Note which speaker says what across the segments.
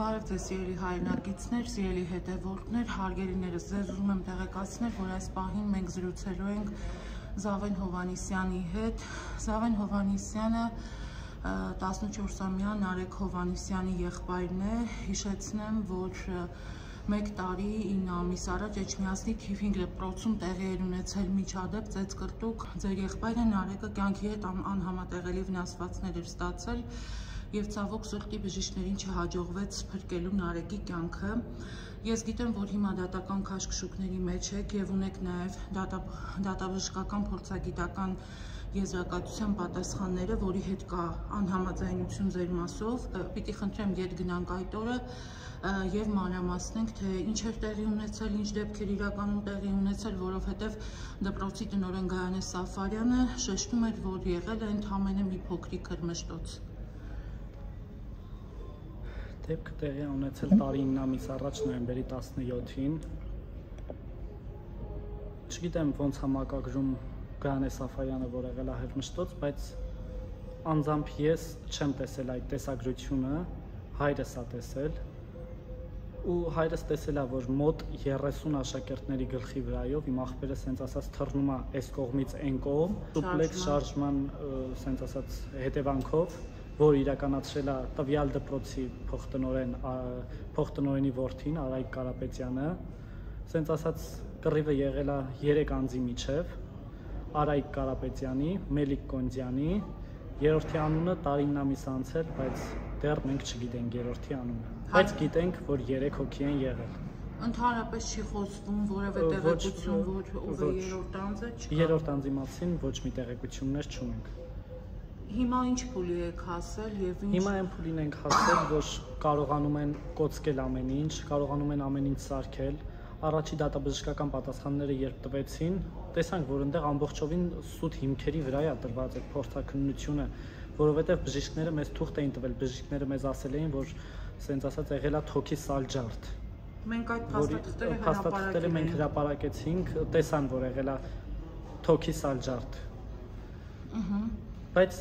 Speaker 1: Բարև ձեզ սիրելի հայրենակիցներ, սիրելի հետևորդներ, հարգելիներս, ձեզ ուզում եմ տեղեկացնել, որ այս պահին մենք զրուցելու ենք Զավեն Հովհաննիսյանի հետ։ Զավեն Հովհաննիսյանը 14-ամյա Նարեկ Հովհաննիսյանի եղբայրն է։ Հիշեցնեմ, որ 1 տարի 9 ամիս առաջ Էջմիածնի թիվ 5 դպրոցում տեղի էր ունեցել միջադեպ ծեծկռտուք։ Ձեր եղբայրը Նարեկը կյանքի հետ անհամատեղելի վնասվածքներ էր ստացել և ցավոք սրտի բժիշկներին չհաջողվեց փրկելու Նարեկի կյանքը։ Ես գիտեմ, որ հիմա դատական քաշքշուկների մեջ եք և ունեք նաև դատաբժշկական փորձագիտական եզրակացության պատասխանները, որի հետ կա անհամաձայնություն ձեր մասով։ Պիտի խնդրեմ ետ գնանք այդ օրը և մանրամասնենք, թե ինչ էր տեղի ունեցել, ինչ դեպքեր իրականում տեղի ունեցել, որովհետև դպրոցի տնօրեն Գայանե Սաֆարյանը շեշտում էր, որ եղել է ընդամենը մի փոքրիկ քրմշտոց։
Speaker 2: Դեպքը տեղի ունեցել տարի 9 ամիս առաջ նոյեմբերի 17-ին։ Չգիտեմ ոնց համակագրում Գայանե Սաֆարյանը, որ եղել է հրմշտոց, բայց անձամբ ես չեմ տեսել այդ տեսագրությունը, հայրս է տեսել։ Ու հայրս տեսել է, որ մոտ 30 աշակերտների գլխի վրայով իմ աղբերը սենց ասած թռնում է այս կողմից այն կողմ, դուպլեքս շարժման սենց ասած հետևանքով, որ իրականացրել է տվյալ դպրոցի փոխտնօրենի որդին Արայիկ Կարապետյանը, սենց ասած կռիվը եղել է 3 անձի միջև, Արայիկ Կարապետյանի, Մելիք Կոնդյանի, երրորդի անունը տարի 9 ամիս անցել, բայց դեռ մենք չգիտենք երրորդի անունը, բայց գիտենք, որ 3 հոգի են եղել։
Speaker 1: Ընդհանրապես չի խոսվում որևէ տեղեկություն, որ ով է երրորդ անձը, չկա։ Երրորդ
Speaker 2: անձի մասին ոչ մի տեղեկություններ չունենք։
Speaker 1: Հիմա ինչ փուլի եք հասել եւ ինչ։
Speaker 2: Հիմա այն փուլին ենք հասել, որ կարողանում են կոծկել ամեն ինչ, կարողանում են ամեն ինչ սարքել։ Առաջի դատաբժշկական պատասխանները երբ տվեցին, տեսանք, որ այնտեղ ամբողջովին սուտ հիմքերի վրա է տրված այդ փորձաքննությունը, որովհետև բժիշկները մեզ թուղթ էին տվել, բժիշկները մեզ ասել էին, որ սենց ասած եղել է թոքի սալջարդ։
Speaker 1: Մենք այդ
Speaker 2: փաստաթղթերը մենք հրապարակեցինք, տեսան, որ եղել է թոքի սալջարդ։ Բայց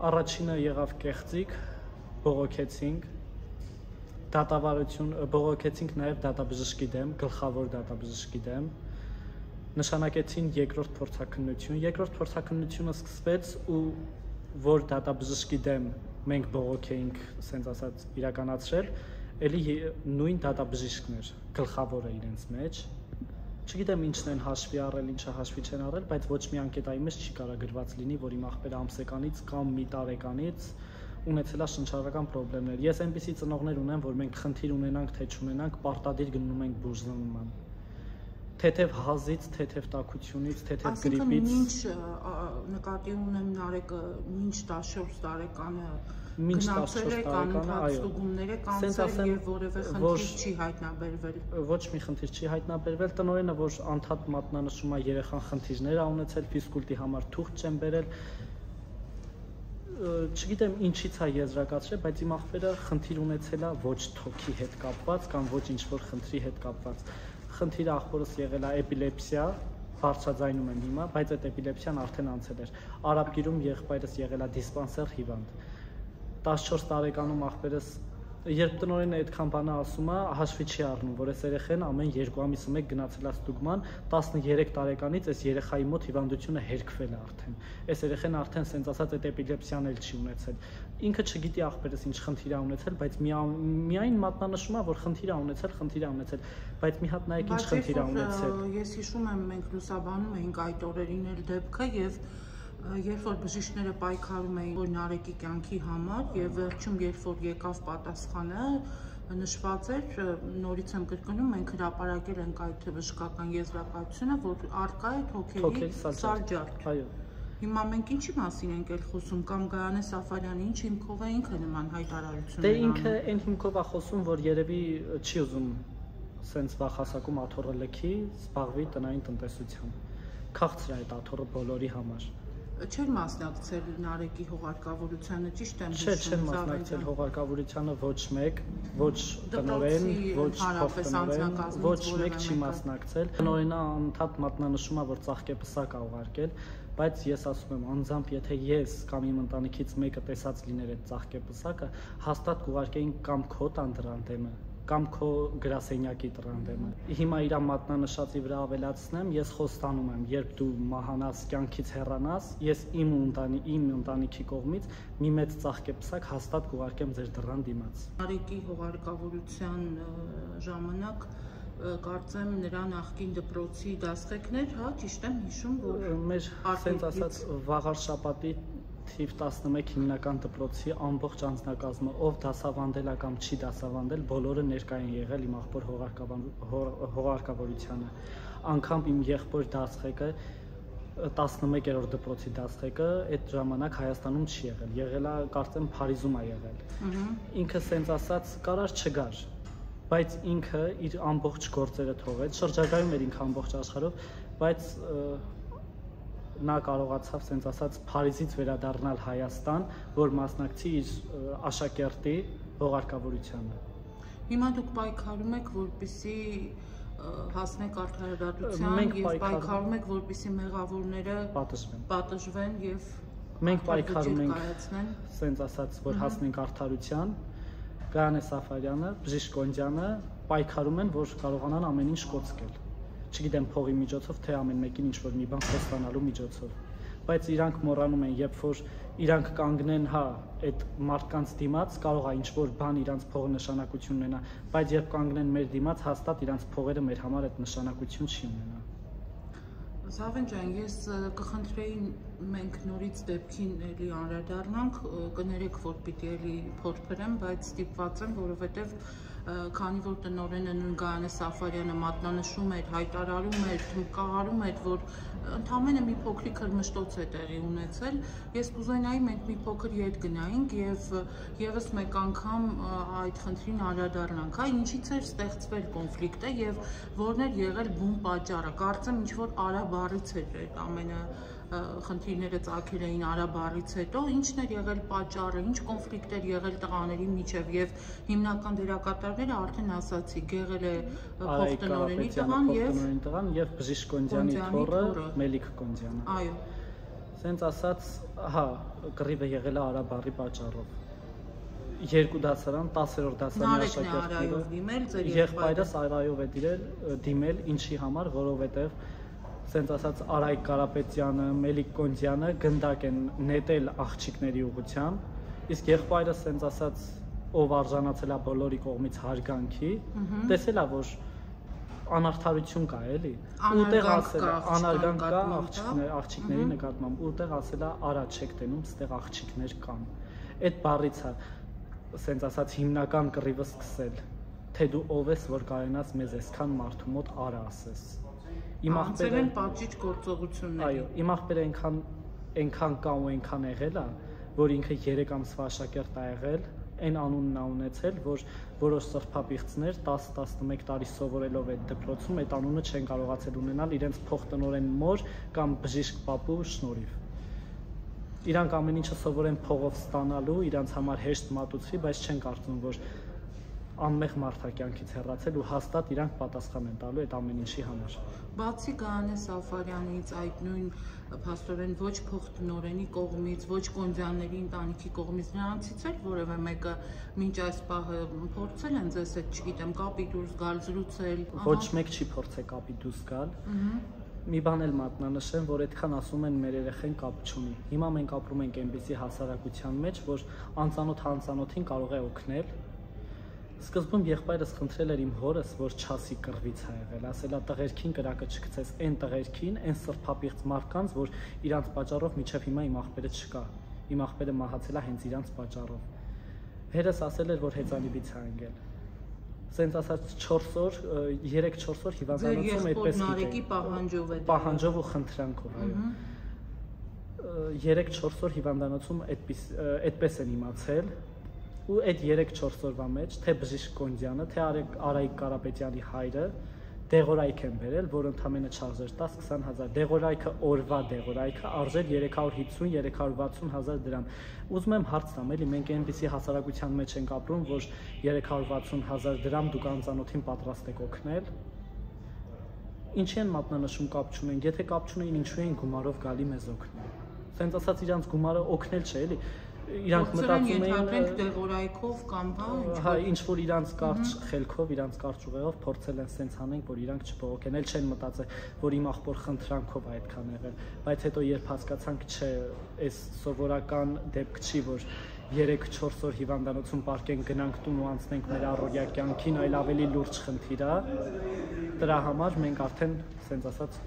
Speaker 2: առաջինը եղավ կեղծիկ, բողոքեցինք, բողոքեցինք նաև դատաբժշկի դեմ, գլխավոր դատաբժշկի դեմ, նշանակեցին երկրորդ փորձաքննություն, երկրորդ փորձաքննությունը սկսվեց ու որ դատաբժշկի դեմ մենք բողոք էինք, սենց ասած, իրականացրել, էլի նույն դատաբժիշկն էր, գլխավորը իրենց մեջ, չգիտեմ ինչն են հաշվի առել, ինչը հաշվի չեն առել, բայց ոչ մի անկետայի մեջ չի կարող գրված լինի, որ իմ աղբերը ամսեկանից կամ մի տարեկանից ունեցել է շնչառական պրոբլեմներ։ Ես այնպիսի ծնողներ ունեմ, որ մենք խնդիր ունենանք, թե չունենանք, պարտադիր գնում ենք բուժզնման։ Թեթև հազից, թեթև տաքությունից, թեթև գրիպից։
Speaker 1: Այսինքն ինչ նկատի ունեմ Նարեկը, մինչ 14 տարեկանը գնացել եք, անընդհատ ստուգումներ եք անցել և որևէ խնդիր չի հայտնաբերվել։
Speaker 2: Ոչ մի խնդիր չի հայտնաբերվել, տնօրենը, որ անդադար մատնանշում է երեխան խնդիրներ ա ունեցել, ֆիզկուլտի համար թուղթ չեն բերել, չգիտեմ ինչից է եզրակացրել, բայց իմ աղբերը խնդիր ունեցել է ոչ թոքի հետ կապված կամ ոչ ինչ-որ խնդրի հետ կապված։ Խնդիրը աղբորս եղել է էպիլեպսիա, բարձրաձայնում եմ հիմա, բայց այդ էպիլեպսիան արդեն անցել էր։ Արաբգիրում եղբայրս եղել է դիսպանսեր հիվանդ։ 14 տարեկանում աղբերս, երբ տնօրենը այդքան բանը ասում է, հաշվի չի առնում, որ այս երեխան ամեն 2 ամիսը մեկ գնացել է ստուգման, 13 տարեկանից այս երեխայի մոտ հիվանդությունը հերքվել է արդեն։ Այս երեխան արդեն սենց ասած այդ էպիլեպսիան էլ չի ունեցել։ Ինքը չգիտի աղբերս ինչ խնդիր է ունեցել, բայց միայն մատնանշում է, որ խնդիր է ունեցել, բայց մի հատ նայեք ինչ խնդիր է ունեցել։
Speaker 1: Ես հիշում եմ, մենք լուսաբանում էինք այդ օրերին էլ դեպքը եւ երբ որ բժիշկները պայքարում էին որ Նարեկի կյանքի համար եւ վերջում երբ որ եկավ պատասխանը նշված էր, նորից եմ կրկնում, մենք հրապարակել ենք այդ բժշկական եզրակացությունը, որ առկա է թոքերի սալջարդ։
Speaker 2: Այո։
Speaker 1: Հիմա մենք ինչի մասին ենք էլ խոսում, կամ Գայանե Սաֆարյանը ինչ հիմքով է ինքը նման հայտարարություն։
Speaker 2: Դե ինքը այն հիմքով է խոսում, որ երևի չի ուզում սենց վաղ հասակում աթոռը լքի, զբաղվի տնային տնտեսությամբ։ Քաղցր է այդ աթոռը բոլորի համար։
Speaker 1: Չեր մասնակցել Նարեկի հողարկավորությանը, ճիշտ եմ
Speaker 2: հիշում։ Չեմ մասնակցել հողարկավորությանը ոչ մեկ, ոչ տնօրեն, ոչ փոխտնօրեն, ոչ մեկ չի մասնակցել։ Տնօրենը անդադար մատնանշում է, որ ծաղկեպսակ է ուղարկել, բայց ես ասում եմ, անձամբ եթե ես կամ իմ ընտանիքից մեկը տեսած լիներ այդ ծաղկեպսակը, հաստատ կուղարկեին կամ քո տան դրան դեմը, կամ քո գրասենյակի դրան դեմը։ Հիմա իր մատնանշածի վրա ավելացնեմ, ես խոստանում եմ, երբ դու մահանաս, կյանքից հեռանաս, ես իմ ընտանիքի կողմից մի մեծ ծաղկեպսակ հաստատ կուղարկեմ ձեր դռան դիմաց։
Speaker 1: Արիկի հուղարկավորության ժամանակ կարծեմ նրա նախկին դպրոցի դասղեկներ, հա, ճիշտ եմ հիշում, որ
Speaker 2: մեր ասենց ասած վաղար շաբաթի թիվ 11 հիմնական դպրոցի ամբողջ անձնակազմը, ով դասավանդել է կամ չի դասավանդել, բոլորը ներկա են եղել իմ աղբոր հուղարկավորությանը։ Անգամ իմ եղբոր դասղեկը 11-րդ դպրոցի դասղեկը այդ ժամանակ Հայաստանում չի եղել, եղել է կարծեմ Փարիզում է եղել։ Ինքը սենց ասած կարար չգար, բայց ինքը իր ամբողջ գործերը թողեց, շրջագայում էր ինքը ամբողջ աշխարհով, բայց նա կարողացավ սենց ասած Փարիզից վերադառնալ Հայաստան, որ մասնակցի իր աշակերտի հուղարկավորությանը։
Speaker 1: Հիմա դուք պայքարում եք, որպեսզի հասնեք արդարադատության եւ պայքարում եք, որպեսզի մեղավորները պատժվեն եւ
Speaker 2: մենք պայքարում ենք, սենց ասած, որ հասնենք արդարության։ Գայանե Սաֆարյանը, Բժիշկ Կոնդյանը պայքարում են, որ կարողանան ամեն ինչ կոծկել։ Չգիտեմ փողի միջոցով, թե ամեն մեկին ինչ-որ մի բան խոստանալու միջոցով։ Բայց իրանք մոռանում են, երբ որ իրանք կանգնեն, հա, այդ մարդկանց դիմաց, կարող է ինչ-որ բան իրանց փողը նշանակություն ունենա, բայց երբ կանգնեն մեր դիմաց, հաստատ իրանց փողերը մեր համար այդ նշանակություն չի ունենա։
Speaker 1: Զավեն ջան, ես կխնդրեի մենք նորից դեպքին էլի անդրադառնանք, կներեք, որ պիտի էլի փորփրեմ, բայց ստիպված եմ, որովհետև քանի որ տնօրենը նույն Գայանե Սաֆարյանը մատնանշում էր, հայտարարում էր, թմկահարում էր, որ ընդամենը մի փոքրիկ հրմշտոց է տեղի ունեցել, ես կուզենայի մենք մի փոքր ետ գնայինք եւ եւս մեկ անգամ այդ խնդրին անդրադառնանք, հա, ինչից էր ստեղծվել կոնֆլիկտը եւ որն էր եղել բուն պատճառը։ Կարծեմ ինչ որ արաբարից էր այդ ամենը խնդիրները ծագել էին արաբարից հետո, ինչն էր եղել պատճառը, ինչ կոնֆլիկտ էր եղել տղաների միջև եւ հիմնական դերակատարները արդեն ասացի, եղել է փոխտնօրենի տղան եւ
Speaker 2: Բժիշկ Կոնդյանի թոռը Մելիք Կոնդյանը։
Speaker 1: Այո։
Speaker 2: Սենց ասած, հա, կռիվը եղել է արաբարի պատճառով։ Երկու դասարան, 10-րդ դասարանի աշակերտները եղբայրս Արայով է դիմել, ինչի համար, որովհետեւ սենց ասած Արայք Կարապետյանը, Մելիք Կոնդյանը գնդակ են նետել աղջիկների ուղղությամբ, իսկ եղբայրս սենց ասած ով արժանացել է բոլորի կողմից հարգանքի, տեսել է, որ անարդարություն կա, էլի, ուտեղ ասել է, անարգանք կա աղջիկների նկատմամբ, ուտեղ ասել է արա չեք տենում, ստեղ աղջիկներ կան։ Այդ բառից է, սենց ասած հիմնական կռիվը սկսել, թե դու ով ես, որ կարենաս մեզ այսքան մարդու մոտ արա ասես։
Speaker 1: Անցել են պատժիչ գործողություններ։
Speaker 2: Այո, իմ աղբերը այնքան կա ու այնքան եղել է, որ ինքը 3 ամսվա աշակերտ է եղել, այն անունն է ունեցել, որ որոշ սրբապիղծներ 10-11 տարի սովորելով այդ դպրոցում այդ անունը չեն կարողացել ունենալ իրենց փոխտնօրեն մոր կամ բժիշկ պապու շնորհիվ։ Իրանք ամեն ինչը սովորեն փողով ստանալու, իրանց համար հեշտ մատուցվի, բայց չեն կարծում, որ անմեղ մարդակյանքից հեռացել ու հաստատ իրանք պատասխան են տալու այդ ամեն ինչի համար։
Speaker 1: Բացի Գայանե Սաֆարյանից այդ նույն փաստորեն ոչ փոխտնօրենի կողմից, ոչ Կոնդյանների ընտանիքի կողմից նրանցից էլ որևէ մեկը մինչ այս պահը փորձել են ձեզ այդ, չգիտեմ, կապի դուրս գալ, զրուցել։
Speaker 2: Ոչ մեկ չի փորձել կապի դուրս գալ։ Մի բան էլ մատնանշեմ, որ այդքան ասում են մեր երեխեն կապ չունի։ Հիմա մենք ապրում ենք այնպիսի հասարակության մեջ, որ անծանոթին կարող է օգնել։ Սկզբում եղբայրս խնդրել էր իմ հորս, որ չասի կռվից է եղել, ասել է տղերքին կրակը չգցես, այն տղերքին, այն սրբապիղծ մարդկանց, որ իրանց պատճառով մինչև հիմա իմ աղբերը չկա։ Իմ աղբերը մահացել է հենց իրանց պատճառով։ Հերս ասել էր, որ հեծանիվից է ընկել։ Սենց ասած 4 օր, 3-4 օր հիվանդանոցում այդպես պահանջով ու խնդրանքով, այո։ 3-4 օր հիվանդանոցում այդպես են իմացել։ Ու այդ 3-4 օրվա մեջ թե Բժիշկ Կոնդյանը, թե Արայք Կարապետյանի հայրը դեղորայք են բերել, որ ընդամենը չարժեր 10-20 հազար, դեղորայքը օրվա դեղորայքը արժեր 350-360 հազար դրամ։ Ուզում եմ հարց տամ, էլի մենք այնպիսի հասարակության մեջ ենք ապրում, որ 360 հազար դրամ դուք անծանոթին պատրաստ եք օգնել։ Ինչի են մատնանշում կապ չունեն, եթե կապ չունեն, ինչու են գումարով գալի մեզ օգնել։ Սենց ասած իրանց գումարը օգնել չէ, էլի։ Իրանք մտածում
Speaker 1: էին դեղորայքով կամ
Speaker 2: հա ինչ որ իրանց կարճ խելքով, իրանց կարճ ուղեղով փորձել են սենց անենք, որ իրանք չբողոքեն, էլ չեն մտածել, որ իմ ախպոր խնդրանքով այդքան եղել, բայց հետո երբ հասկացանք, չէ, այս սովորական դեպք չի, որ 3-4 օր հիվանդանոցում պարկենք, գնանք տուն ու անցնենք մեր առօրյա կյանքին, այլ ավելի լուրջ խնդիր է, դրա համար մենք արդեն սենց ասած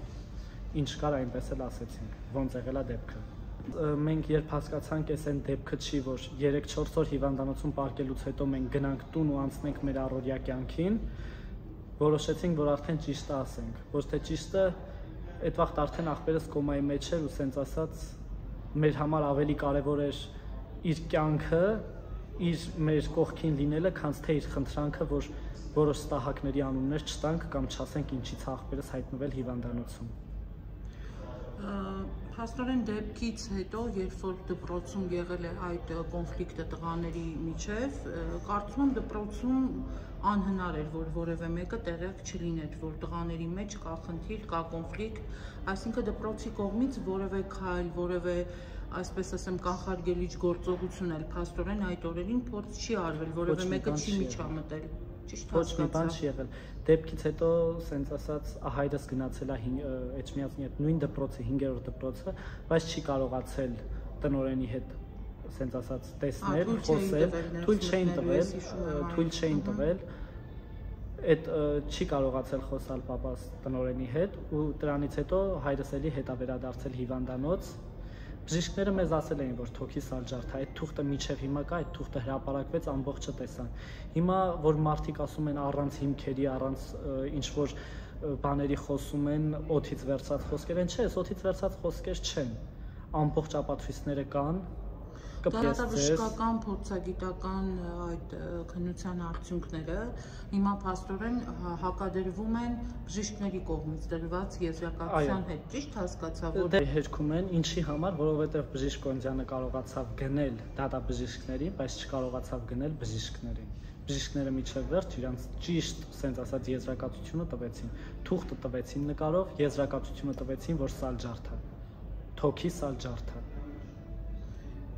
Speaker 2: ինչ կար այնպես էլ ասեցինք, ոնց եղել է դեպքը։ Մենք երբ հասկացանք, այս այն դեպքը չի, որ 3-4 օր հիվանդանոցում պարկելուց հետո մենք գնանք տուն ու անցնենք մեր առօրյա կյանքին, որոշեցինք, որ արդեն ճիշտը ասենք, ոչ թե ճիշտը, այդ վաղտ արդեն ախպերս կոմայի մեջ էր ու սենց ասած մեր համար ավելի կարևոր էր իր կյանքը, իր մեր կողքին լինելը, քան թե իր խնդրանքը, որ որոշ ստահակների անուններ չտանք կամ չասենք ինչից ախպերս հայտնվել հիվանդանոցում։
Speaker 1: Փաստորեն դեպքից հետո, երբ որ դպրոցում եղել է այդ կոնֆլիկտը տղաների միջև, կարծում եմ դպրոցում անհնար էր, որ որևէ մեկը տեղյակ չլիներ, որ տղաների մեջ կա խնդիր, կա կոնֆլիկտ, այսինքն դպրոցի կողմից որևէ քայլ, որևէ այսպես ասեմ կանխարգելիչ գործողություն էլ փաստորեն այդ օրերին փորձ չի արվել, որևէ մեկը չի միջամտել։
Speaker 2: Ոչ մի բան չի եղել։ Դեպքից հետո սենց ասած հայրս գնացել է Էջմիածնի հետ նույն դպրոցը, 5-րդ դպրոցը, բայց չի կարողացել տնօրենի հետ սենց ասած տեսնել, խոսել, թույլ չէին տվել, այդ չի կարողացել խոսալ պապաս տնօրենի հետ ու դրանից հետո հայրս էլի հետ է վերադարձել հիվանդանոց։ Բժիշկները մեզ ասել էին, որ թոքի սալջարդ է, այդ թուղթը միջև հիմա կա, այդ թուղթը հրապարակվեց, ամբողջը տեսան։ Հիմա որ մարդիկ ասում են առանց հիմքերի, առանց ինչ որ բաների խոսում են, օդից վերցած խոսքեր են, չէ, օդից վերցած խոսքեր չեն։ Ամբողջ ապացույցները կան։
Speaker 1: Դատաբժշկական փորձագիտական այդ քննության արդյունքները հիմա փաստորեն հակադրվում են բժիշկների կողմից դրված եզրակացության հետ, ճիշտ հասկացա, որ
Speaker 2: հերքում են, ինչի համար, որովհետև բժիշկ Կոնդյանը կարողացավ գնել դատաբժիշկներին, բայց չկարողացավ գնել բժիշկներին։ Բժիշկները միջև վերջ իրանց ճիշտ սենց ասած եզրակացությունը տվեցին, թուղթը տվեցին նկարով, եզրակացությունը տվեցին, որ սալջարդ է, թոքի սալջարդ է։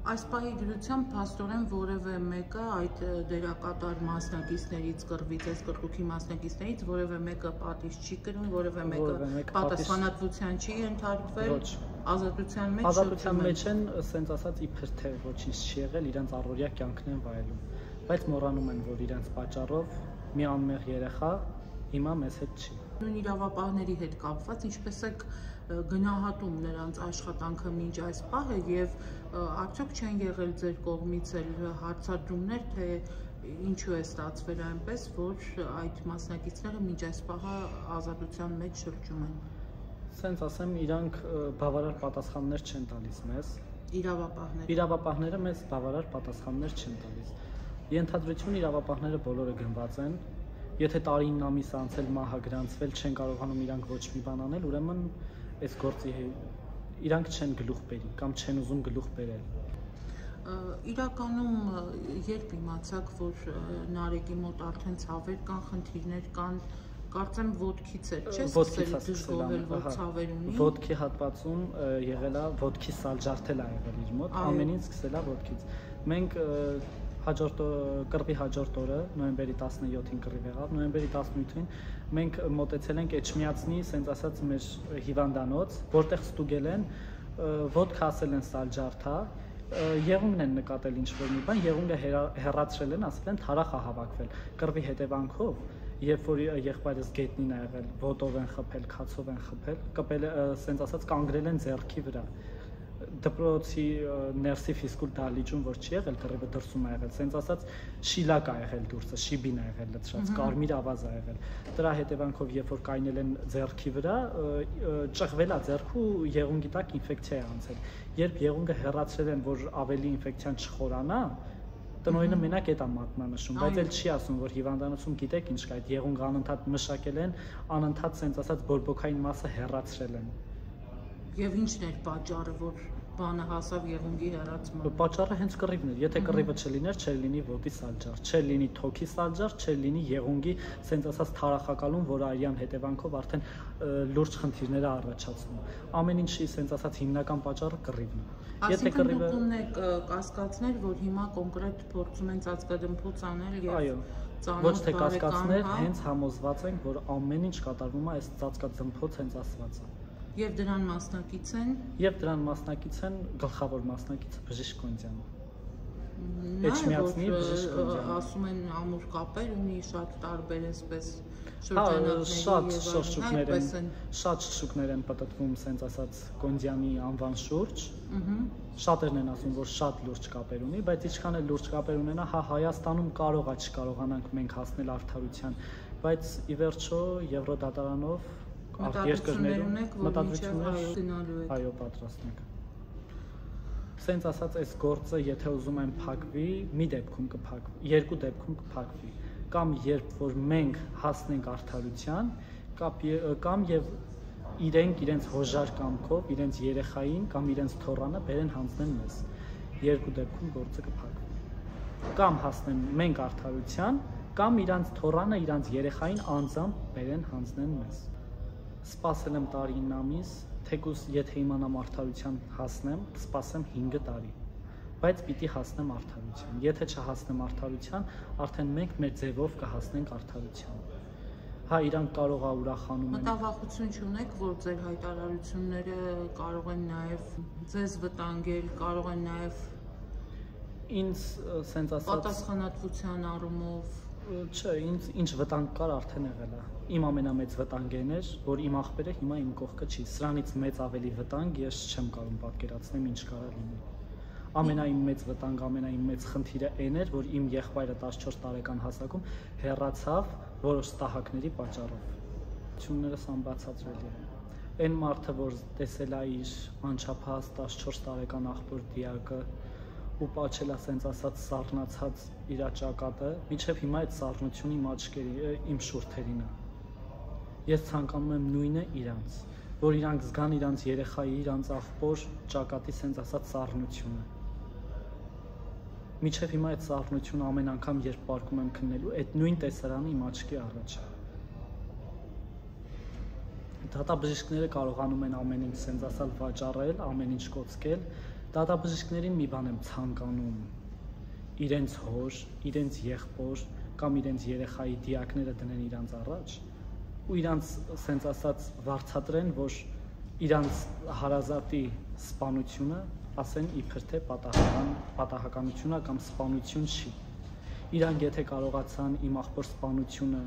Speaker 1: Այս պահի դրությամբ փաստորեն որևէ մեկը այդ դերակատար մասնակիցներից կռվից, այս կրկուկի մասնակիցներից որևէ մեկը պատիժ չի կրում, որևէ մեկը պատասխանատվության չի ենթարկվել, ազատության մեջ
Speaker 2: են, սենց ասած իբր թե ոչինչ չի եղել, իրենց առօրյա կյանքն են վայելում, բայց մոռանում են, որ իրենց պատճառով մի անմեղ երեխա հիմա մեզ հետ չի։
Speaker 1: Նույն իրավապահների հետ կապված, ինչպես եք գնահատում նրանց աշխատանքը մինչ այս պահը եւ արդյոք չեն եղել ձեր կողմից էլ հարցադրումներ, թե ինչու է ստացվել այնպես, որ այդ մասնակիցները մինչ այս պահը ազատության մեջ շրջում են։
Speaker 2: Սենց ասեմ, իրանք բավարար պատասխաններ չեն տալիս մեզ։ Իրավապահները մեզ բավարար պատասխաններ չեն տալիս։ Ենթադրություն իրավապահները բոլորը գնված են։ Եթե տարին ամիս անցել մահը գրանցվել, չեն կարողանում իրանք ոչ մի բան անել, ուրեմն այս գործի իրանք չեն գլուխ բերի կամ չեն ուզում գլուխ բերել։
Speaker 1: Իրականում երբ իմացաք, որ Նարեկի մոտ արդեն ցավեր կան, խնդիրներ կան, կարծեմ ոտքից է, չէ՞, սկսել դժգոհել, որ ցավեր ունի։
Speaker 2: Ոտքի հատվածում եղել է, ոտքի սալջարդել է եղել իր մոտ, ամեն ինչ սկսել է ոտքից։ Մենք կռվի հաջորդ օրը, նոյեմբերի 17-ին կռիվ եղավ, նոյեմբերի 18-ին մենք մոտեցել ենք Էջմիածնի, սենց ասած մեր հիվանդանոց, որտեղ ստուգել են, ոտքը ասել են սալջարդ է, եղունգն են նկատել ինչ-որ մի բան, եղունգը հեռացրել են, ասել են թարախ է հավաքվել։ Կռվի հետևանքով, երբ որ եղբայրս գետնին է եղել, ոտով են խփել, քացով են խփել, սենց ասած կանգրել են ձեռքի վրա։ Դպրոցի ներսի ֆիզկուլ դահլիճում որ չի եղել, կռիվը դրսում է եղել, սենց ասած շիլակ է եղել դուրսը, շիբին է եղել լցրած, կարմիր ավազ է եղել։ Դրա հետևանքով երբ որ կայնել են ձեռքի վրա, ճղվել է ձեռքը ու եղունգի տակ ինֆեկցիա է անցել։ Երբ եղունգը հեռացրել են, որ ավելի ինֆեկցիան չխորանա, տնօրենը մենակ այդ է մատնանշում, բայց էլ չի ասում, որ հիվանդանոցում գիտեք ինչ կա, այդ եղունգը անընդհատ մշակել են, անընդհատ սենց ասած բորբոքային մասը հեռացրել են։
Speaker 1: Եվ ինչն էր պատճառը, որ բանը հասավ եղունգի հեռացման։
Speaker 2: Պատճառը հենց կռիվն էր։ Եթե կռիվը չլիներ, չէր լինի ոտի սալջար, չէր լինի թոքի սալջար, չէր լինի եղունգի, ասենց ասած թարախակալում, որը արյան հետևանքով արդեն լուրջ խնդիրներ է առաջացնում։ Ամեն ինչի ասենց ասած հիմնական պատճառը կռիվն է։
Speaker 1: Եթե կռիվը ունեք կասկածներ, որ հիմա կոնկրետ փորձում են ծածկադմփոց անել եւ
Speaker 2: ոչ թե կասկածներ, հենց համոզված ենք, որ ամեն ինչ կատարվում է այս ծածկադմփոց հենց ասվածը։
Speaker 1: Եվ դրան մասնակից են։
Speaker 2: Եվ դրան մասնակից են գլխավոր մասնակիցը Բժիշկ Կոնդյանը։
Speaker 1: Էջմիածնի Բժիշկ Կոնդյանը։ Ասում են ամուր կապեր ունի, շատ տարբեր էսպես շրջանակների
Speaker 2: շատ շշուկներ են պատտվում, ասենց ասած Կոնդյանի անվան շուրջ։ Շատերն են ասում, որ շատ լուրջ կապեր ունի, բայց ինչքան էլ լուրջ կապեր ունենա, Հայաստանում կարող է չկարողանանք մենք հասնել արդարության, բայց ի վերջո Եվրոդատարանով
Speaker 1: երկրներում մտադրություններ գնալու եք։
Speaker 2: Այո, պատրաստ ենք։ Սենց ասած, այս գործը եթե ուզում են փակվի, մի դեպքում կփակվի, երկու դեպքում կփակվի, կամ երբ որ մենք հասնենք արդարության, կամ եւ իրենց հոժար կամքով, իրենց երեխային կամ իրենց թոռանը բերեն հանձնեն մեզ։ Երկու դեպքում գործը կփակվի։ Կամ հասնեն մենք արդարության, կամ իրենց թոռանը, իրենց երեխային անձամբ բերեն հանձնեն մեզ։ Սպասել եմ տարին ամիս, թեկուզ եթե իմանամ արդարության հասնեմ, սպասեմ 5 տարի, բայց պիտի հասնեմ արդարության։ Եթե չհասնեմ արդարության, արդեն մենք մեր ձևով կհասնենք արդարության։ Հա, իրանք կարող է ուրախանում են։
Speaker 1: Մտավախություն չունեք, որ ձեր հայտարարությունները կարող են նաև ձեզ վտանգել, կարող են նաև
Speaker 2: ինձ սենց ասած
Speaker 1: պատասխանատվության առումով։
Speaker 2: Չէ, ինչ վտանգ կար արդեն եղել է։ Իմ ամենամեծ վտանգն էր, որ իմ աղբերը հիմա իմ կողքը չի։ Սրանից մեծ ավելի վտանգ ես չեմ կարող պատկերացնել ինչ կարա լինի։ Ամենայն մեծ վտանգ, ամենայն մեծ խնդիրը այն էր, որ իմ եղբայրը 14 տարեկան հասակում հեռացավ որոշ տահակների պատճառով։ Ճուններս անբացատրելի է։ Այն մարդը, որ տեսել է իր անչափահաս 14 տարեկան աղբոր դիակը ու պատճել է ասենց ասած սառնացած իր ճակատը, մինչև հիմա այդ սառնությունը իմ աչքերի, իմ շուրթերին է։ Ես ցանկանում եմ նույնը իրանց, որ իրանք զգան իրանց երեխայի, իրանց աղբոր ճակատի ասենց ասած սառնությունը։ Մինչև հիմա այդ սառնությունը ամեն անգամ երբ պարկում եմ քննելու, այդ նույն տեսարանը իմ աչքի առաջ է։ Դատաբժիշկները կարողանում են ամեն ինչ ասենց ասալ վաճառել, ամեն ինչ կոծկել։ Դատաբժիշկներին մի բան եմ ցանկանում իրենց հոր, իրենց եղբոր կամ իրենց երեխայի դիակները դնեն իրանց առաջ ու իրանց ասենց ասած վարձատրեն, որ իրանց հարազատի սպանությունը ասեն իբր թե պատահականությունը կամ սպանություն չի։ Իրանք եթե կարողացան իմ աղբոր սպանությունը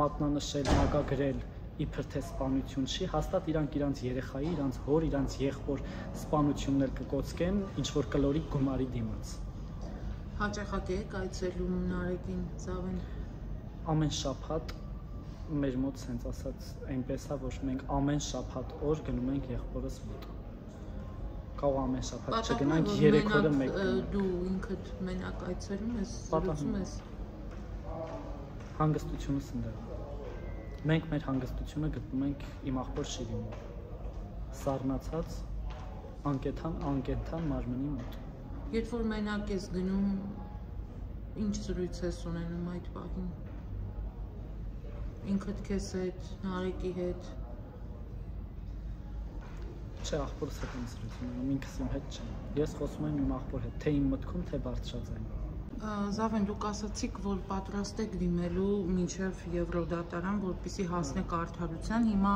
Speaker 2: մատնանշել, մակագրել իբր թե սպանություն չի, հաստատ իրանք իրանց երեխայի, իրանց հոր, իրանց եղբոր սպանությունն էլ կկոծկեն ինչ որ կլորի գումարի դիմաց։
Speaker 1: Հաճախակի եք այցելում Նարեկին, Զավեն։
Speaker 2: Ամեն շաբաթ մեր մոտ սենց ասած այնպես է, որ մենք ամեն շաբաթ օր գնում ենք եղբորս մոտ։ Կարող ամեն շաբաթ չգնանք 3 օրը մեկ։
Speaker 1: Դու ինքդ մենակ այցելում ես, զրուցում ես։
Speaker 2: Հանգստությունս ընդդեմ։ Մենք մեր հանգստությունը գտնում ենք իմ աղբոր Շիրիմում։ Սառնացած անկենդան մարմնի մոտ։
Speaker 1: Երբ որ մենակ ես գնում, ինչ զրույց ես ունենում այդ պահին։ Ինքդ քեզ հետ, Նարեկի հետ։
Speaker 2: Չէ, աղբորս հետ եմ զրուցում, ինքս իմ հետ չեմ։ Ես խոսում եմ իմ աղբոր հետ, թե իմ մտքում, թե բարձրաձայն։
Speaker 1: Զավեն, դուք ասացիք, որ պատրաստ եք դիմելու մինչև Եվրոդատարան, որպեսզի հասնեք արդարության։ Հիմա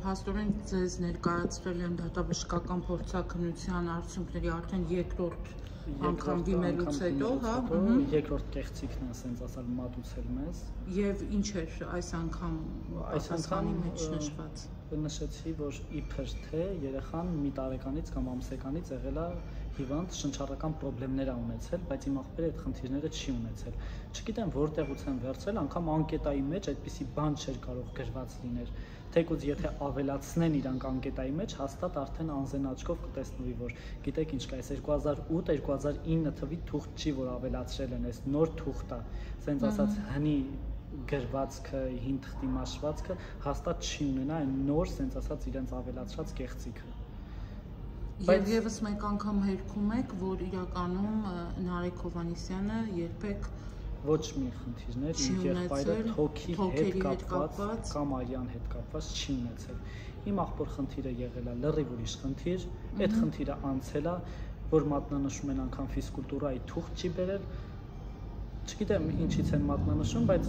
Speaker 1: փաստորեն ձեզ ներկայացրել են դատաբժշկական փորձաքննության արդյունքների արդեն երկրորդ անգամ դիմելուց հետո, հա։
Speaker 2: Երկրորդ կեղծիքն է, ասենց ասալ, մատուցել մեզ։
Speaker 1: Եվ ինչ էր այս անգամ պատասխանի մեջ նշված։
Speaker 2: Նշեցի, որ իբր թե երեխան մի տարեկանից կամ ամսեկանից եղել է հիվանդ, շնչառական խնդիրներ ա ունեցել, բայց իմ աղբերը այդ խնդիրները չի ունեցել։ Չգիտեմ որտեղից են վերցրել, անգամ անկետայի մեջ այդպիսի բան չէր կարող գրված լիներ։ Թեկուզ եթե ավելացնեն իրանք անկետայի մեջ, հաստատ արդեն անզեն աչքով կտեսնվի, որ գիտեք ինչ կա, այս 2008-2009 թվի թուղթ չի, որ ավելացրել են, այս նոր թուղթ է, ասենց ասած հնի գրվածքը, հին թղթի մաշվածքը հաստատ չի ունենա այն նոր, ասենց ասած իրենց ավելացրած կեղծիքը։
Speaker 1: Եվ եւս մեկ անգամ հերքում եք, որ իրականում Նարեկ Հովհաննիսյանը երբեք
Speaker 2: ոչ մի խնդիրներ իր եղբայրը թոքի հետ կապված կամ արյան հետ կապված չի ունեցել։ Իմ աղբոր խնդիրը եղել է լրիվ ուրիշ խնդիր, այդ խնդիրը անցել է, որ մատնանշում են անգամ ֆիզկուլտուրայի թուղթ չի բերել, չգիտեմ ինչից են մատնանշում, բայց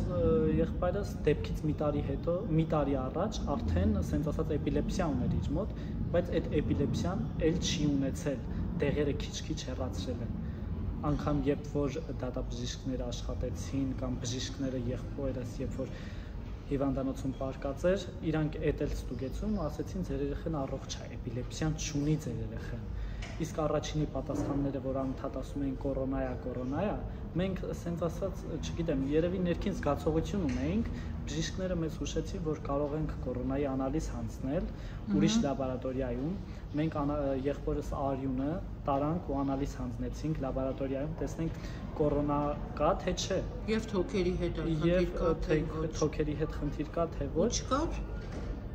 Speaker 2: եղբայրս դեպքից մի տարի առաջ արդեն ասենց ասած էպիլեպսիա ուներ իր մոտ, բայց այդ էպիլեպսիան էլ չի ունեցել, դեղերը քիչ-քիչ հեռացրել են։ Անգամ երբ որ դատաբժիշկները աշխատեցին կամ բժիշկները եղբայրս երբ որ հիվանդանոցում պարկած էր, իրանք էդ էլ ստուգեցին ու ասեցին ձեր երեխան առողջ է, էպիլեպսիան չունի ձեր երեխան։ Իսկ առաջինի պատասխանները, որ անընդհատ ասում էին կորոնա է, մենք ասենց ասած, չգիտեմ, երևի ներքին զգացողություն ունեինք, բժիշկները մեզ հուշեցին, որ կարող ենք կորոնայի անալիզ հանձնել ուրիշ լաբորատորիայում, մենք եղբորս արյունը տարանք ու անալիզ հանձնեցինք լաբորատորիայում, տեսնենք կորոնա կա թե չէ։
Speaker 1: Եվ թոքերի հետ խնդիր կա թե ոչ։
Speaker 2: Թոքերի հետ խնդիր կա թե ոչ։
Speaker 1: Չկար։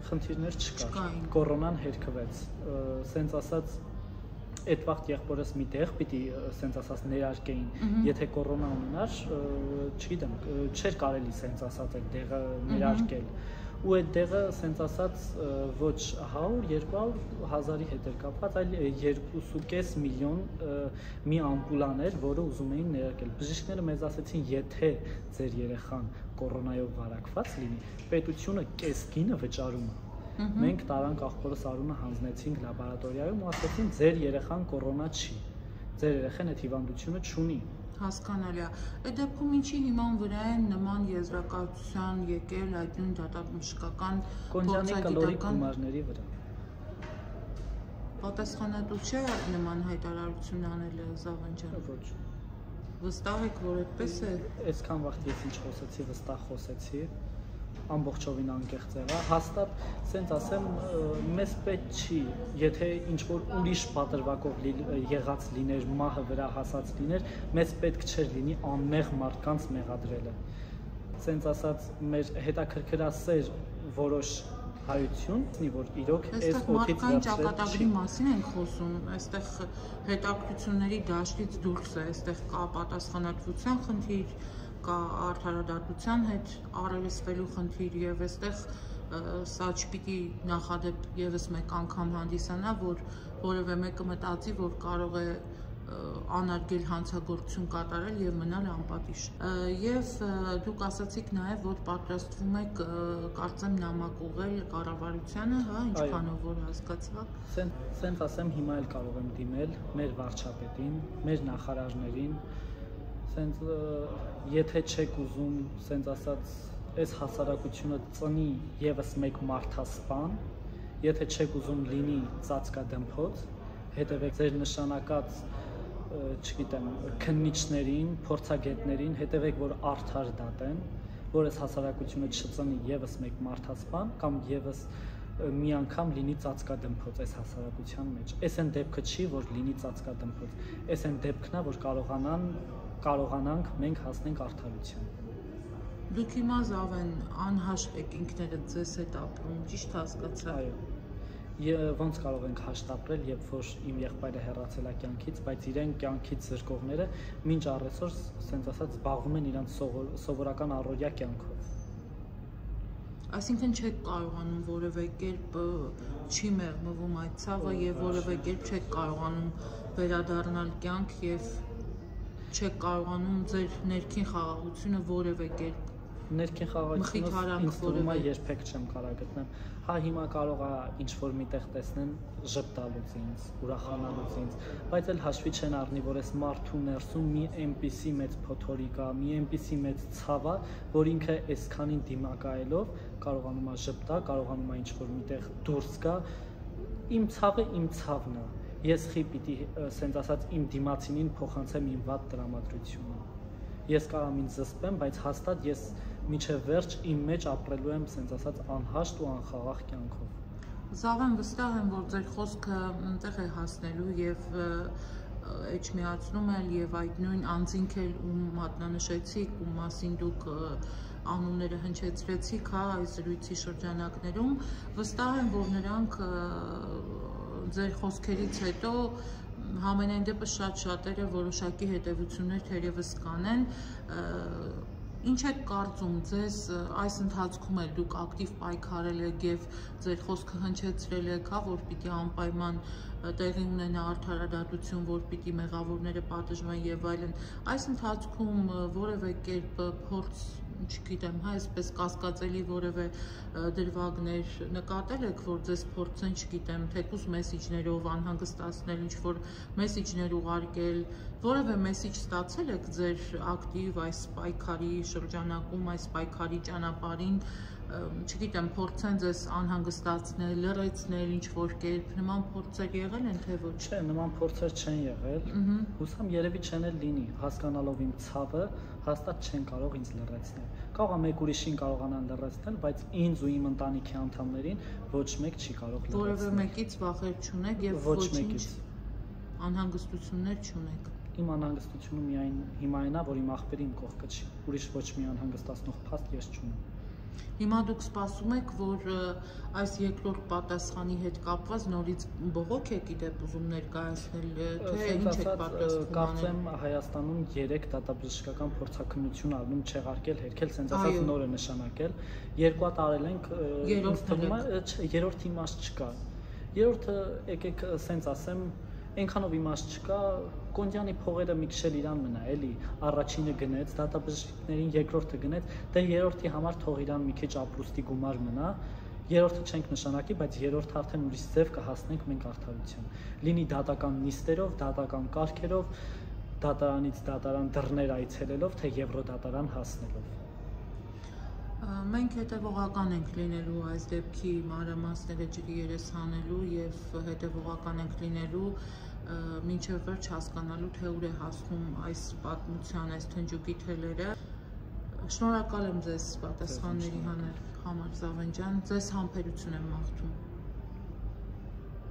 Speaker 2: Խնդիրներ չկար։ Կորոնան հերքվեց, ասենց ասած այդ վաղ եղբորս մի տեղ պիտի սենց ասած ներարկեին, եթե կորոնա ունենար, չգիտեմ, չէր կարելի սենց ասած այդ դեղը ներարկել, ու այդ դեղը սենց ասած ոչ 100-200 հազարի հետ էր կապված, այլ 2.5 միլիոն մի ամպուլան էր, որը ուզում էին ներարկել։ Բժիշկները մեզ ասեցին, եթե ձեր երեխան կորոնայով վարակված լինի, պետությունը կես գինը վճարում է։ Մենք տարանք աղբորս Արունը հանձնեցինք լաբորատորիայում ու ասեցին ձեր երեխան կորոնա չի, ձեր երեխան այդ հիվանդությունը չունի։
Speaker 1: Հասկանալի է։ Այդ դեպքում ինչի հիման վրա են նման եզրակացության եկել այդ նույն դատաբժշկական
Speaker 2: կոնջանի կլորի գումարների վրա։
Speaker 1: Պատասխանատու չէ նման հայտարարություն անելը Զավեն ջան։
Speaker 2: Ոչ։
Speaker 1: Վստահ եք, որ այդպես է։
Speaker 2: Այսքան վաղ ես ինչ խոսեցի, վստահ խոսեցի։ Ամբողջովին անկեղծ եղա, հաստատ սենց ասեմ, մեզ պետք չի, եթե ինչ-որ ուրիշ պատրվակով եղած լիներ, մահը վրա հասած լիներ, մեզ պետք չէր լինի անմեղ մարդկանց մեղադրելը։ Սենց ասած, մեր հետաքրքրասեր որոշ հայություն, որ իրոք այս օդից
Speaker 1: մարդկային ճակատագրի մասին ենք խոսում, այստեղ հետաքրքրությունների դաշտից դուրս է, այստեղ կա պատասխանատվության խնդիր, կա արդարադատության հետ առերեսվելու խնդիր եւ այստեղ սա չպիտի նախադեպ եւս մեկ անգամ հանդիսանա, որ որևէ մեկը մտածի, որ կարող է անարգել հանցագործություն կատարել եւ մնալ անպատիժ։ Եվ դուք ասացիք նաեւ, որ պատրաստվում եք կարծեմ նամակ ուղղել կառավարությանը, հա, ինչքանով որ հասկացա։
Speaker 2: Սենց ասեմ, հիմա էլ կարող եմ դիմել մեր վարչապետին, մեր նախարարներին, սենց եթե չեք ուզում, սենց ասած, այս հասարակությունը ծնի եւս մեկ մարդասպան, եթե չեք ուզում լինի ծածկադմփոց, հետևեք ձեր նշանակած, չգիտեմ, քննիչներին, փորձագետներին, հետևեք, որ արդար դատեն, որ այս հասարակությունը չծնի եւս մեկ մարդասպան կամ եւս մի անգամ լինի ծածկադմփոց այս հասարակության մեջ։ Այս այն դեպքը չի, որ լինի ծածկադմփոց։ Այս այն դեպքն է, որ կարողանանք մենք հասնենք արդարության։
Speaker 1: Դուք հիմա Զավեն անհաշտ եք ինքներդ ձեզ հետ ապրում, ճիշտ հասկացա։
Speaker 2: Այո։ Ոնց կարող ենք հաշտ ապրել, երբ որ իմ եղբայրը հեռացել է կյանքից, բայց իրեն կյանքից զրկողները մինչ առեսօր սենց ասած զբաղվում են իրանց սովորական առօրյա կյանքով։
Speaker 1: Այսինքն չեք կարողանում որևէ կերպ չի մեղմվում այդ ցավը եւ որևէ կերպ չեք կարողանում վերադառնալ կյանք եւ չեք կարողանում ձեր ներքին խաղաղությունը որևէ կերպ
Speaker 2: ներքին խաղաղությունը ինձ թվում է երբեք չեմ կարող գտնել։ Հա հիմա կարող է ինչ-որ միտեղ տեսնեն ժպտալուց ինձ, ուրախանալուց ինձ, բայց էլ հաշվի չեն առնի, որ այս մարդու ներսում մի այնպիսի մեծ փոթորիկ է, մի այնպիսի մեծ ցավ է, որ ինքը այսքանին դիմակայելով կարողանում է ժպտա, կարողանում է ինչ-որ միտեղ դուրս գա։ Իմ ցավը իմ ցավն է։ Ես պիտի սենց ասած իմ դիմացինին փոխանցեմ իմ վատ տրամադրությունը։ Ես կարող եմ ինձ զսպեմ, բայց հաստատ ես մինչև վերջ իմ մեջ ապրելու եմ սենց ասած անհաշտ ու անխաղաղ կյանքով։
Speaker 1: Զավեն վստահ եմ, որ ձեր խոսքը այնտեղ է հասնելու եւ էջմիածնում էլ եւ այդ նույն անձինք էլ ում մատնանշեցիք, ում մասին դուք անունները հնչեցրեցիք, հա, այս զրույցի շրջանակներում, վստահ եմ, որ նրանք ձեր խոսքերից հետո համենայն դեպս շատ-շատերը որոշակի հետևություններ թերևս կանեն։ Ինչ եք կարծում, ձեզ այս ընթացքում էլ դուք ակտիվ պայքարել եք եւ ձեր խոսքը հնչեցրել եք, որ պիտի անպայման տեղի ունենա արդարադատություն, որ պիտի մեղավորները պատժվեն եւ այլն։ Այս ընթացքում որևէ կերպ փորձ, չգիտեմ, այսպես կասկածելի որևէ դրվագներ նկատել եք, որ ձեզ փորձեն, չգիտեմ, թեկուզ մեսիջներով անհանգստացնել, ինչ որ մեսիջներ ուղարկել, որևէ մեսիջ ստացել եք ձեր ակտիվ այս պայքարի շրջանակում, այս պայքարի ճանապարհին, չգիտեմ, փորձեն ձեզ անհանգստացնել, լռեցնել ինչ որ կերպ, նման փորձեր եղել են թե ոչ։
Speaker 2: Չէ, նման փորձեր չեն եղել։ Հուսամ երևի չեն էլ լինի, հասկանալով իմ ցավը, հաստատ չեն կարող ինձ լռեցնել։ Կարող է մեկ ուրիշին կարողանան լռեցնել, բայց ինձ ու իմ ընտանիքի անդամներին ոչ մեկ չի կարող լռեցնել։
Speaker 1: Որևէ մեկից վախեր չունեք եւ
Speaker 2: ոչ մեկից
Speaker 1: անհանգստություններ չունեք։
Speaker 2: Իմ անհանգստությունը միայն հիմա այն է, որ իմ աղբերը իմ կողքը չի։ Ուրիշ ոչ մի անհանգստացնող փաստ ես չունեմ։
Speaker 1: Հիմա դուք սպասում եք, որ այս երկրորդ պատասխանի հետ կապված նորից բողոք եք իդեպ ուզում ներկայացնել, թե ինչ եք պատրաստվում։
Speaker 2: Կարծեմ Հայաստանում 3 դատաբժշկական փորձաքննություն առնում չեղարկել, հերքել, սենց ասած նոր է նշանակել։ Երկու հատ արել ենք, երրորդ իմաստ չկա։ Երրորդը եկեք սենց ասեմ, այնքանով իմաստ չկա, Կոնդյանի փողերը մի քիչ իրան մնա, էլի, առաջինը գնեց, դատաբժիշկներին երկրորդը գնեց, դե երրորդի համար թող իրան մի քիչ ապրուստի գումար մնա, երրորդը չենք նշանակի, բայց երրորդը արդեն ուրիշ ձև կհասնենք մենք արդարության։ Լինի դատական նիստերով, դատական կարգերով, դատարանից դատարան դռներ այցելելով, թե Եվրոդատարան հասնելով։
Speaker 1: Մենք հետևողական ենք լինելու այս դեպքի մանրամասները ջրի երես հանելու եւ հետևողական ենք լինելու մինչև վերջ հասկանալու թե ուր է հասնում այս պատմության, այս թնջուկի թելերը։ Շնորհակալ եմ ձեզ պատասխանների համար, Զավեն ջան, ձեզ համբերություն եմ մաղթում։